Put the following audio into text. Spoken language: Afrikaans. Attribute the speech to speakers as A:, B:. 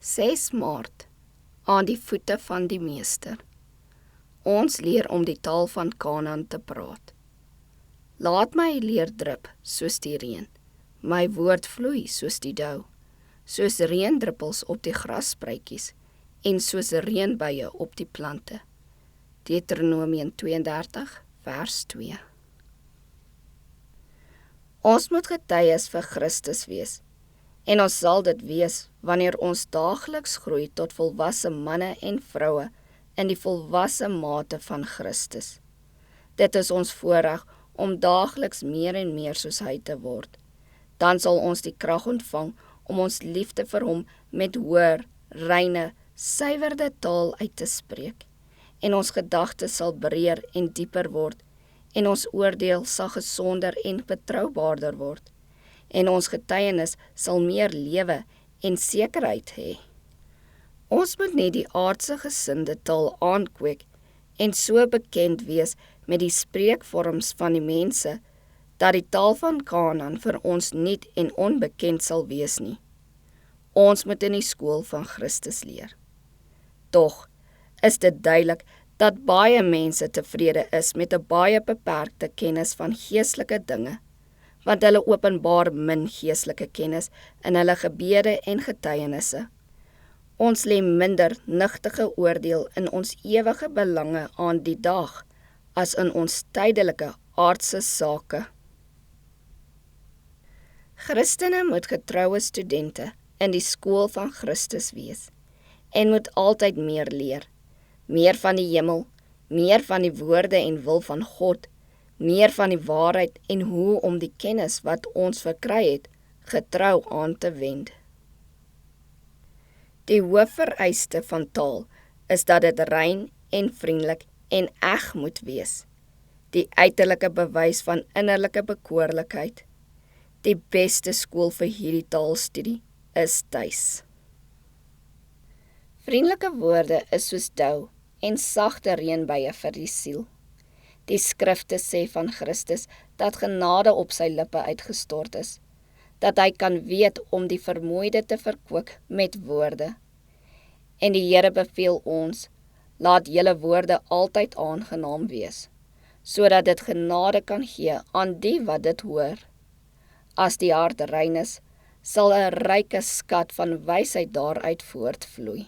A: 6 Maart, aan die voete van die Meester. Ons leer om die taal van Kanaan te praat. Laat my leer drup soos die reën, my woord vloei soos die dou, soos reendruppels op die grasspruitjies en soos reënbuie op die plante. Deuteronomium 32 vers 2. Ons moet getuies vir Christus wees, en ons sal dit wees wanneer ons daagliks groei tot volwasse manne en vroue in die volwasse mate van Christus. Dit is ons voorreg om daagliks meer en meer soos hy te word. Dan sal ons die krag ontvang om ons liefde vir hom met hoër, reine, suiwerde taal uit te spreek. En ons gedagtes sal breër en dieper word, en ons oordeel sal gesonder en betroubaarder word. En ons getuienis sal meer lewe en sekerheid hê. Ons moet nie die aardse gesinde taal aankweek en so bekend wees met die spreekvorms van die mense, dat die taal van Kanaan vir ons nuut en onbekend sal wees nie. Ons moet in die skool van Christus leer. Tog is dit duidelik dat baie mense tevrede is met 'n baie beperkte kennis van geestelike dinge, want hulle openbaar min geestelike kennis in hulle gebede en getuienisse. Ons lê minder nugtige oordeel in ons ewige belange aan die dag, as in ons tydelike aardse sake. Christene moet getroue studente in die skool van Christus wees, en moet altyd meer leer, meer van die hemel, meer van die woorde en wil van God, meer van die waarheid en hoe om die kennis wat ons verkry het, getrou aan te wend. Die hoofvereiste van taal is dat dit rein en vriendelik en eg moet wees. Die uiterlike bewys van innerlike bekoorlikheid. Die beste skool vir hierdie taalstudie is tuis. Vriendelike woorde is soos dou en sagte reënbuie vir die siel. Die skrifte sê van Christus dat genade op sy lippe uitgestort is, dat hy kan weet om die vermoeide te verkoop met woorde. En die Here beveel ons, laat julle woorde altyd aangenaam wees, sodat dit genade kan gee aan die wat dit hoor. As die hart rein is, sal 'n ryke skat van wysheid daaruit voortvloei.